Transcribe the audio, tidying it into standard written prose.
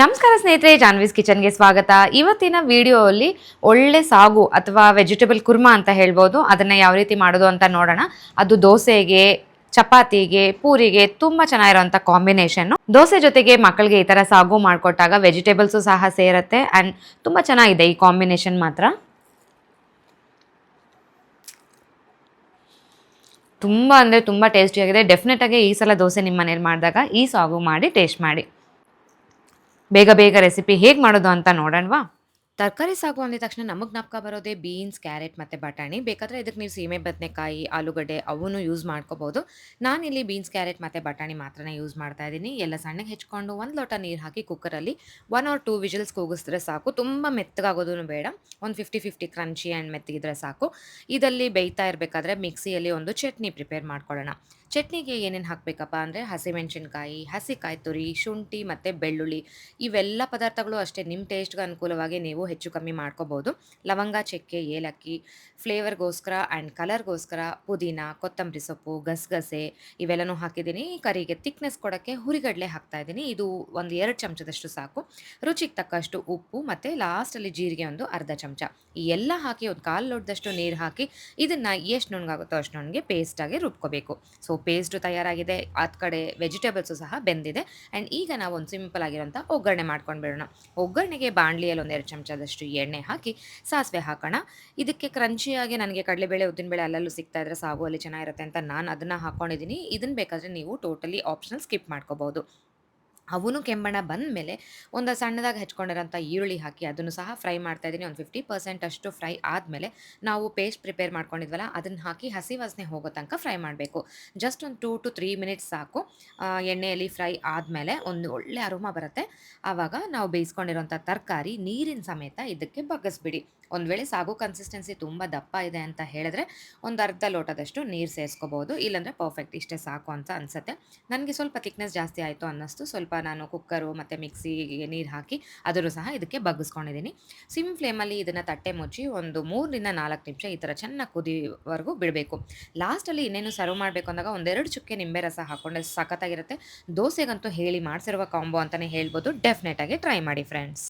ನಮಸ್ಕಾರ ಸ್ನೇಹಿತರೆ, ಜಾನ್ವೀಸ್ ಕಿಚನ್ಗೆ ಸ್ವಾಗತ. ಇವತ್ತಿನ ವಿಡಿಯೋಲ್ಲಿ ಒಳ್ಳೆ ಸಾಗು ಅಥವಾ ವೆಜಿಟೇಬಲ್ ಕುರ್ಮಾ ಅಂತ ಹೇಳ್ಬೋದು. ಅದನ್ನು ಯಾವ ರೀತಿ ಮಾಡೋದು ಅಂತ ನೋಡೋಣ. ಅದು ದೋಸೆಗೆ, ಚಪಾತಿಗೆ, ಪೂರಿಗೆ ತುಂಬ ಚೆನ್ನಾಗಿರೋಂಥ ಕಾಂಬಿನೇಷನ್ನು. ದೋಸೆ ಜೊತೆಗೆ ಮಕ್ಕಳಿಗೆ ಈ ಥರ ಸಾಗು ಮಾಡಿಕೊಟ್ಟಾಗ ವೆಜಿಟೇಬಲ್ಸು ಸಹ ಸೇರುತ್ತೆ ಆ್ಯಂಡ್ ತುಂಬ ಚೆನ್ನಾಗಿದೆ ಈ ಕಾಂಬಿನೇಷನ್ ಮಾತ್ರ. ತುಂಬ ಅಂದರೆ ತುಂಬ ಟೇಸ್ಟಿಯಾಗಿದೆ. ಡೆಫಿನೆಟಾಗಿ ಈ ಸಲ ದೋಸೆ ನಿಮ್ಮ ಮನೇಲಿ ಮಾಡಿದಾಗ ಈ ಸಾಗು ಮಾಡಿ ಟೇಸ್ಟ್ ಮಾಡಿ. ಬೇಗ ಬೇಗ ರೆಸಿಪಿ ಹೇಗೆ ಮಾಡೋದು ಅಂತ ನೋಡೋಣವಾ? ತರಕಾರಿ ಸಾಗು ಅಂದಿದ ತಕ್ಷಣ ನಮಗೆ ಜ್ಞಾಪಕ ಬರೋದೇ ಬೀನ್ಸ್, ಕ್ಯಾರೆಟ್ ಮತ್ತು ಬಟಾಣಿ. ಬೇಕಾದರೆ ಇದಕ್ಕೆ ನೀವು ಸೀಮೆ ಬದನೆಕಾಯಿ, ಆಲೂಗಡ್ಡೆ ಅವನ್ನೂ ಯೂಸ್ ಮಾಡ್ಕೋಬೋದು. ನಾನಿಲ್ಲಿ ಬೀನ್ಸ್, ಕ್ಯಾರೆಟ್ ಮತ್ತು ಬಟಾಣಿ ಮಾತ್ರನೇ ಯೂಸ್ ಮಾಡ್ತಾ ಇದ್ದೀನಿ. ಎಲ್ಲ ಸಣ್ಣಗೆ ಹೆಚ್ಕೊಂಡು 1 ಲೋಟ ನೀರು ಹಾಕಿ ಕುಕ್ಕರಲ್ಲಿ 1 ಆರ್ 2 ವಿಜಿಲ್ಸ್ ಕೂಗಿಸಿದ್ರೆ ಸಾಕು. ತುಂಬ ಮೆತ್ತಗಾಗೋದೂ ಬೇಡ, ಒಂದು 50-50 ಕ್ರಂಚಿ ಆ್ಯಂಡ್ ಮೆತ್ತಗಿದ್ರೆ ಸಾಕು. ಇದಲ್ಲಿ ಬೇಯ್ತಾ ಇರಬೇಕಾದ್ರೆ ಮಿಕ್ಸಿಯಲ್ಲಿ ಒಂದು ಚಟ್ನಿ ಪ್ರಿಪೇರ್ ಮಾಡ್ಕೊಳ್ಳೋಣ. ಚಟ್ನಿಗೆ ಏನೇನು ಹಾಕಬೇಕಪ್ಪ ಅಂದರೆ ಹಸಿಮೆಣಸಿನ್ಕಾಯಿ, ಹಸಿಕಾಯಿ ತುರಿ, ಶುಂಠಿ ಮತ್ತು ಬೆಳ್ಳುಳ್ಳಿ. ಇವೆಲ್ಲ ಪದಾರ್ಥಗಳು ಅಷ್ಟೇ ನಿಮ್ಮ ಟೇಸ್ಟ್ಗೆ ಅನುಕೂಲವಾಗಿ ನೀವು ಹೆಚ್ಚು ಕಮ್ಮಿ ಮಾಡ್ಕೋಬೋದು. ಲವಂಗ, ಚಕ್ಕೆ, ಏಲಕ್ಕಿ, ಫ್ಲೇವರ್ಗೋಸ್ಕರ ಆ್ಯಂಡ್ ಕಲರ್ಗೋಸ್ಕರ ಪುದೀನ, ಕೊತ್ತಂಬರಿ ಸೊಪ್ಪು, ಗಸಗಸೆ ಇವೆಲ್ಲನೂ ಹಾಕಿದ್ದೀನಿ. ಕರಿಗೆ ತಿಕ್ನೆಸ್ ಕೊಡೋಕ್ಕೆ ಹುರಿಗಡಲೆ ಹಾಕ್ತಾಯಿದ್ದೀನಿ. ಇದು ಒಂದು 2 ಚಮಚದಷ್ಟು ಸಾಕು. ರುಚಿಗೆ ತಕ್ಕಷ್ಟು ಉಪ್ಪು ಮತ್ತು ಲಾಸ್ಟಲ್ಲಿ ಜೀರಿಗೆ ಒಂದು ಅರ್ಧ ಚಮಚ. ಈ ಎಲ್ಲ ಹಾಕಿ ಒಂದು 1/4 ಲೋಟದಷ್ಟು ನೀರು ಹಾಕಿ ಇದನ್ನು ಎಷ್ಟು ನುಣ್ಣಗಾಗುತ್ತೋ ಅಷ್ಟು ನುಣ್ಣಗೆ ಪೇಸ್ಟಾಗಿ ರುಬ್ಕೋಬೇಕು. ಸೊ ಪೇಸ್ಟು ತಯಾರಾಗಿದೆ, ಆದ ಕಡೆ ವೆಜಿಟೇಬಲ್ಸು ಸಹ ಬೆಂದಿದೆ. ಆ್ಯಂಡ್ ಈಗ ನಾವು ಒಂದು ಸಿಂಪಲ್ ಆಗಿರೋಂಥ ಒಗ್ಗರಣೆ ಮಾಡ್ಕೊಂಡು ಬಿಡೋಣ. ಒಗ್ಗರಣೆಗೆ ಬಾಣಲಿಯಲ್ಲಿ ಒಂದು 2 ಚಮಚದಷ್ಟು ಎಣ್ಣೆ ಹಾಕಿ ಸಾಸಿವೆ ಹಾಕೋಣ. ಇದಕ್ಕೆ ಕ್ರಂಚಿಯಾಗಿ ನನಗೆ ಕಡಲೆಬೇಳೆ, ಉದ್ದಿನಬೇಳೆ ಅಲ್ಲಲ್ಲೂ ಸಿಗ್ತಾ ಇದ್ರೆ ಸಾಗು ಅಲ್ಲಿ ಚೆನ್ನಾಗಿರುತ್ತೆ ಅಂತ ನಾನು ಅದನ್ನು ಹಾಕ್ಕೊಂಡಿದ್ದೀನಿ. ಇದನ್ನು ಬೇಕಾದರೆ ನೀವು ಟೋಟಲಿ ಆಪ್ಷನಲ್ ಸ್ಕಿಪ್ ಮಾಡ್ಕೋಬೋದು. ಅವನು ಕೆಂಬಣ್ಣ ಬಂದಮೇಲೆ ಒಂದು ಸಣ್ಣದಾಗಿ ಹೆಚ್ಕೊಂಡಿರೋಂಥ ಈರುಳ್ಳಿ ಹಾಕಿ ಅದನ್ನು ಸಹ ಫ್ರೈ ಮಾಡ್ತಾಯಿದ್ದೀನಿ. ಒಂದು 50% ಅಷ್ಟು ಫ್ರೈ ಆದಮೇಲೆ ನಾವು ಪೇಸ್ಟ್ ಪ್ರಿಪೇರ್ ಮಾಡ್ಕೊಂಡಿದ್ವಲ್ಲ ಅದನ್ನು ಹಾಕಿ ಹಸಿ ವಾಸನೆ ಹೋಗೋ ತನಕ ಫ್ರೈ ಮಾಡಬೇಕು. ಜಸ್ಟ್ ಒಂದು 2 to 3 ಮಿನಿಟ್ಸ್ ಸಾಕು. ಎಣ್ಣೆಯಲ್ಲಿ ಫ್ರೈ ಆದಮೇಲೆ ಒಂದು ಒಳ್ಳೆ ಅರೋಮಾ ಬರುತ್ತೆ. ಆವಾಗ ನಾವು ಬೇಯಿಸ್ಕೊಂಡಿರೋಂಥ ತರಕಾರಿ ನೀರಿನ ಸಮೇತ ಇದಕ್ಕೆ ಬಗ್ಗಿಸ್ಬಿಡಿ. ಒಂದು ವೇಳೆ ಸಾಗು ಕನ್ಸಿಸ್ಟೆನ್ಸಿ ತುಂಬ ದಪ್ಪ ಇದೆ ಅಂತ ಹೇಳಿದ್ರೆ ಒಂದು ಅರ್ಧ ಲೋಟದಷ್ಟು ನೀರು ಸೇರಿಸ್ಕೋಬೋದು. ಇಲ್ಲಾಂದರೆ ಪರ್ಫೆಕ್ಟ್ ಇಷ್ಟೇ ಸಾಕು ಅಂತ ಅನಿಸುತ್ತೆ. ನನಗೆ ಸ್ವಲ್ಪ ಥಿಕ್ನೆಸ್ ಜಾಸ್ತಿ ಆಯಿತು ಅನ್ನಿಸ್ತು. ಸ್ವಲ್ಪ ನಾನು ಕುಕ್ಕರು ಮತ್ತು ಮಿಕ್ಸಿಗೆ ನೀರು ಹಾಕಿ ಅದನ್ನು ಸಹ ಇದಕ್ಕೆ ಬಗ್ಗಿಸ್ಕೊಂಡಿದ್ದೀನಿ. ಸಿಮ್ ಫ್ಲೇಮಲ್ಲಿ ಇದನ್ನು ತಟ್ಟೆ ಮುಚ್ಚಿ ಒಂದು 3ರಿಂದ 4 ನಿಮಿಷ ಈ ಥರ ಚೆನ್ನಾಗಿ ಕುದಿವರೆಗೂ ಬಿಡಬೇಕು. ಲಾಸ್ಟಲ್ಲಿ ಇನ್ನೇನು ಸರ್ವ್ ಮಾಡಬೇಕು ಅಂದಾಗ 1-2 ಚುಕ್ಕೆ ನಿಂಬೆ ರಸ ಹಾಕ್ಕೊಂಡ್ರೆ ಸಖತ್ತಾಗಿರುತ್ತೆ. ದೋಸೆಗಂತೂ ಹೇಳಿ ಮಾಡಿಸಿರುವ ಕಾಂಬೋ ಅಂತಲೇ ಹೇಳ್ಬೋದು. ಡೆಫಿನೆಟಾಗಿ ಟ್ರೈ ಮಾಡಿ ಫ್ರೆಂಡ್ಸ್.